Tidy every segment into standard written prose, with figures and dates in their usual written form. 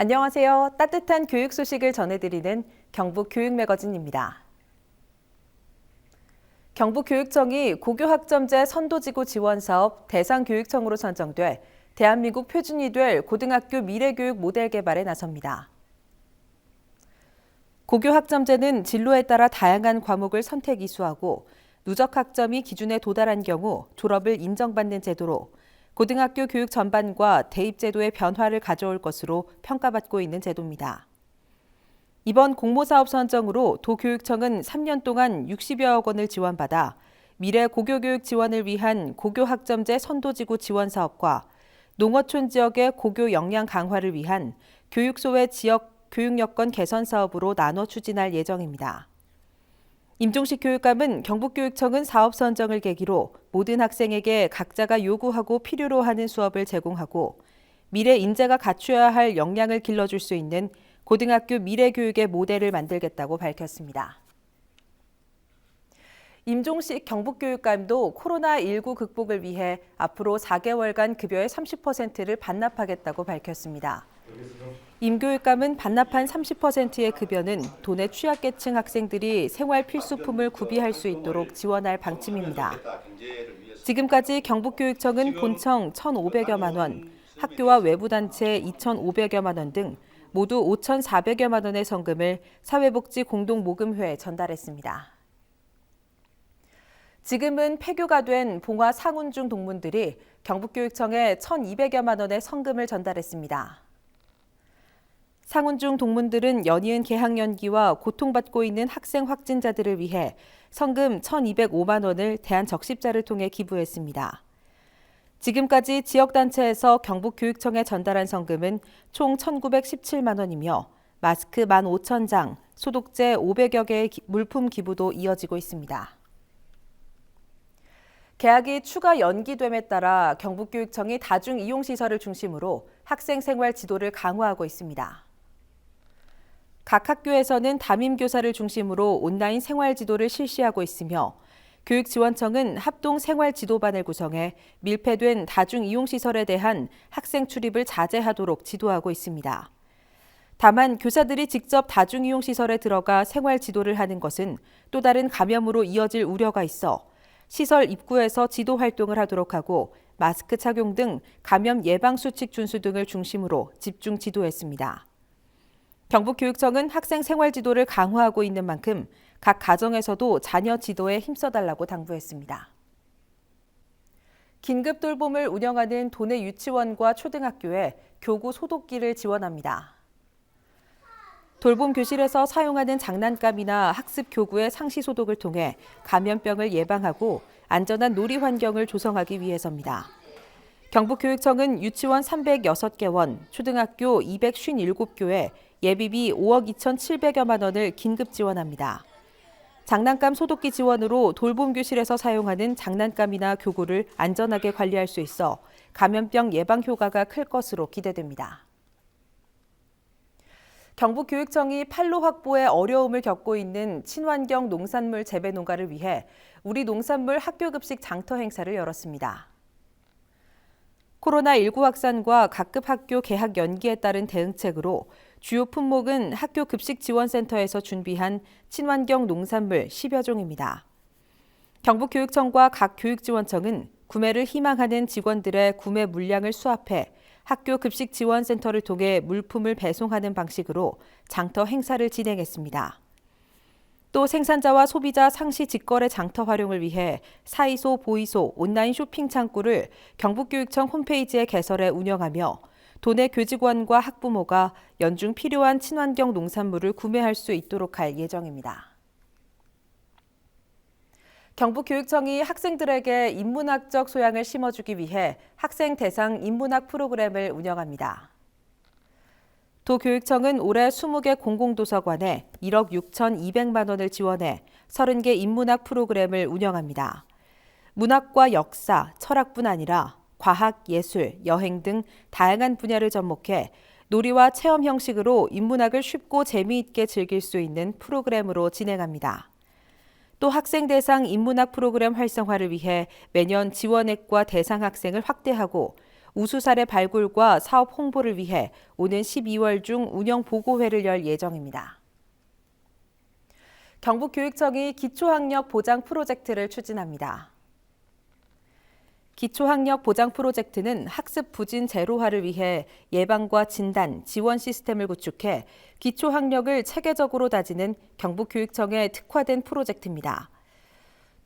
안녕하세요. 따뜻한 교육 소식을 전해드리는 경북교육매거진입니다. 경북교육청이 고교학점제 선도지구 지원사업 대상교육청으로 선정돼 대한민국 표준이 될 고등학교 미래교육 모델 개발에 나섭니다. 고교학점제는 진로에 따라 다양한 과목을 선택 이수하고 누적 학점이 기준에 도달한 경우 졸업을 인정받는 제도로 고등학교 교육 전반과 대입제도의 변화를 가져올 것으로 평가받고 있는 제도입니다. 이번 공모사업 선정으로 도교육청은 3년 동안 60여억 원을 지원받아 미래 고교교육 지원을 위한 고교학점제 선도지구 지원 사업과 농어촌 지역의 고교 역량 강화를 위한 교육소의 지역 교육 여건 개선 사업으로 나눠 추진할 예정입니다. 임종식 교육감은 경북교육청은 사업 선정을 계기로 모든 학생에게 각자가 요구하고 필요로 하는 수업을 제공하고 미래 인재가 갖추어야 할 역량을 길러줄 수 있는 고등학교 미래교육의 모델을 만들겠다고 밝혔습니다. 임종식 경북교육감도 코로나19 극복을 위해 앞으로 4개월간 급여의 30%를 반납하겠다고 밝혔습니다. 임 교육감은 반납한 30%의 급여는 돈의 취약계층 학생들이 생활 필수품을 구비할 수 있도록 지원할 방침입니다. 지금까지 경북교육청은 본청 1,500여만 원, 학교와 외부단체 2,500여만 원 등 모두 5,400여만 원의 성금을 사회복지공동모금회에 전달했습니다. 지금은 폐교가 된 봉화 상운중 동문들이 경북교육청에 1,200여만 원의 성금을 전달했습니다. 상운중 동문들은 연이은 개학 연기와 고통받고 있는 학생 확진자들을 위해 성금 1,205만 원을 대한적십자를 통해 기부했습니다. 지금까지 지역단체에서 경북교육청에 전달한 성금은 총 1,917만 원이며 마스크 15,000장, 소독제 500여 개의 물품 기부도 이어지고 있습니다. 개학이 추가 연기됨에 따라 경북교육청이 다중이용시설을 중심으로 학생 생활 지도를 강화하고 있습니다. 각 학교에서는 담임교사를 중심으로 온라인 생활 지도를 실시하고 있으며 교육지원청은 합동 생활 지도반을 구성해 밀폐된 다중이용시설에 대한 학생 출입을 자제하도록 지도하고 있습니다. 다만 교사들이 직접 다중이용시설에 들어가 생활 지도를 하는 것은 또 다른 감염으로 이어질 우려가 있어 시설 입구에서 지도 활동을 하도록 하고 마스크 착용 등 감염 예방 수칙 준수 등을 중심으로 집중 지도했습니다. 경북교육청은 학생 생활 지도를 강화하고 있는 만큼 각 가정에서도 자녀 지도에 힘써달라고 당부했습니다. 긴급 돌봄을 운영하는 도내 유치원과 초등학교에 교구 소독기를 지원합니다. 돌봄 교실에서 사용하는 장난감이나 학습 교구의 상시 소독을 통해 감염병을 예방하고 안전한 놀이 환경을 조성하기 위해서입니다. 경북교육청은 유치원 306개원, 초등학교 257교에 예비비 5억 2,700여만 원을 긴급 지원합니다. 장난감 소독기 지원으로 돌봄 교실에서 사용하는 장난감이나 교구를 안전하게 관리할 수 있어 감염병 예방 효과가 클 것으로 기대됩니다. 경북교육청이 판로 확보에 어려움을 겪고 있는 친환경 농산물 재배 농가를 위해 우리 농산물 학교급식 장터 행사를 열었습니다. 코로나19 확산과 각급 학교 개학 연기에 따른 대응책으로 주요 품목은 학교 급식지원센터에서 준비한 친환경 농산물 10여 종입니다. 경북교육청과 각 교육지원청은 구매를 희망하는 직원들의 구매 물량을 수합해 학교 급식지원센터를 통해 물품을 배송하는 방식으로 장터 행사를 진행했습니다. 또 생산자와 소비자 상시 직거래 장터 활용을 위해 사이소, 보이소, 온라인 쇼핑 창구를 경북교육청 홈페이지에 개설해 운영하며 도내 교직원과 학부모가 연중 필요한 친환경 농산물을 구매할 수 있도록 할 예정입니다. 경북교육청이 학생들에게 인문학적 소양을 심어주기 위해 학생 대상 인문학 프로그램을 운영합니다. 도교육청은 올해 20개 공공도서관에 1억 6,200만 원을 지원해 30개 인문학 프로그램을 운영합니다. 문학과 역사, 철학뿐 아니라 과학, 예술, 여행 등 다양한 분야를 접목해 놀이와 체험 형식으로 인문학을 쉽고 재미있게 즐길 수 있는 프로그램으로 진행합니다. 또 학생 대상 인문학 프로그램 활성화를 위해 매년 지원액과 대상 학생을 확대하고 우수 사례 발굴과 사업 홍보를 위해 오는 12월 중 운영 보고회를 열 예정입니다. 경북교육청이 기초학력 보장 프로젝트를 추진합니다. 기초학력 보장 프로젝트는 학습 부진 제로화를 위해 예방과 진단, 지원 시스템을 구축해 기초학력을 체계적으로 다지는 경북교육청의 특화된 프로젝트입니다.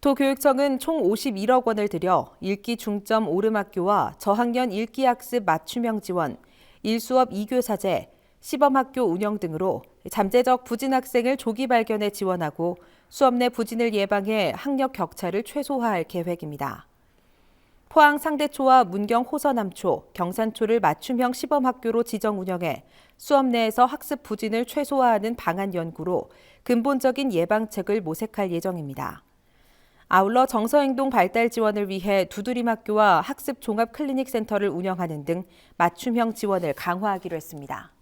도교육청은 총 51억 원을 들여 읽기 중점 오름학교와 저학년 읽기학습 맞춤형 지원, 1수업 2교사제, 시범학교 운영 등으로 잠재적 부진 학생을 조기 발견해 지원하고 수업 내 부진을 예방해 학력 격차를 최소화할 계획입니다. 포항 상대초와 문경 호서남초, 경산초를 맞춤형 시범학교로 지정 운영해 수업 내에서 학습 부진을 최소화하는 방안 연구로 근본적인 예방책을 모색할 예정입니다. 아울러 정서행동 발달 지원을 위해 두드림학교와 학습 종합 클리닉 센터를 운영하는 등 맞춤형 지원을 강화하기로 했습니다.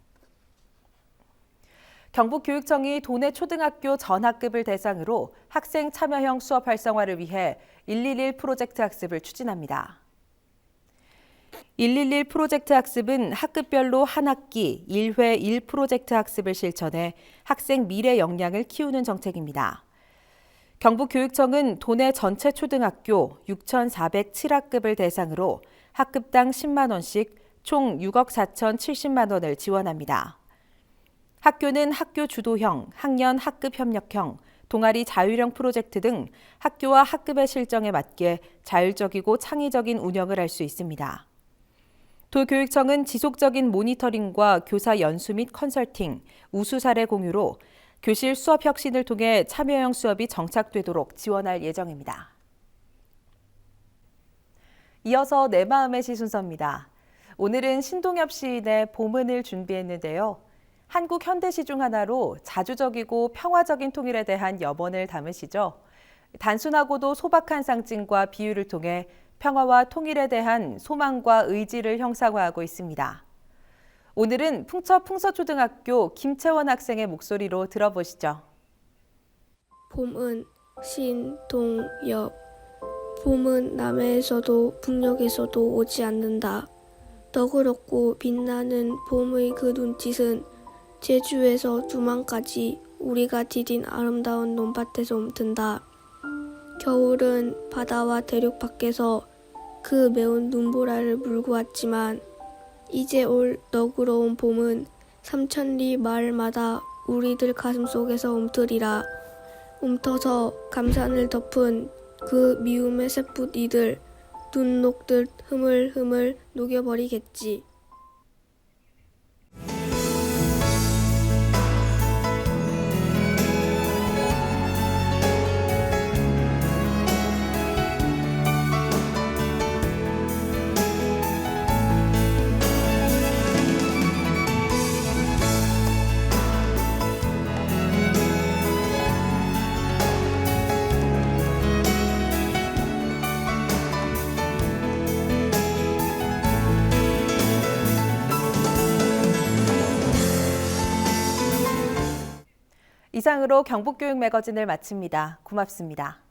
경북교육청이 도내 초등학교 전학급을 대상으로 학생 참여형 수업 활성화를 위해 111 프로젝트 학습을 추진합니다. 111 프로젝트 학습은 학급별로 한 학기 1회 1 프로젝트 학습을 실천해 학생 미래 역량을 키우는 정책입니다. 경북교육청은 도내 전체 초등학교 6,407학급을 대상으로 학급당 10만 원씩 총 6억 4,070만 원을 지원합니다. 학교는 학교 주도형, 학년 학급 협력형, 동아리 자율형 프로젝트 등 학교와 학급의 실정에 맞게 자율적이고 창의적인 운영을 할 수 있습니다. 도교육청은 지속적인 모니터링과 교사 연수 및 컨설팅, 우수 사례 공유로 교실 수업 혁신을 통해 참여형 수업이 정착되도록 지원할 예정입니다. 이어서 내 마음의 시 순서입니다. 오늘은 신동엽 시인의 봄은을 준비했는데요. 한국 현대시 중 하나로 자주적이고 평화적인 통일에 대한 염원을 담으시죠. 단순하고도 소박한 상징과 비유를 통해 평화와 통일에 대한 소망과 의지를 형상화하고 있습니다. 오늘은 풍처초등학교 김채원 학생의 목소리로 들어보시죠. 봄은 신동엽. 봄은 남해에서도 북녘에서도 오지 않는다. 너그럽고 빛나는 봄의 그 눈짓은 제주에서 두만까지 우리가 디딘 아름다운 논밭에서 움튼다. 겨울은 바다와 대륙 밖에서 그 매운 눈보라를 물고 왔지만 이제 올 너그러운 봄은 삼천리 마을마다 우리들 가슴속에서 움트리라. 움터서 감산을 덮은 그 미움의 쇳붓 이들 눈 녹듯 흐물흐물 녹여버리겠지. 이상으로 경북교육 매거진을 마칩니다. 고맙습니다.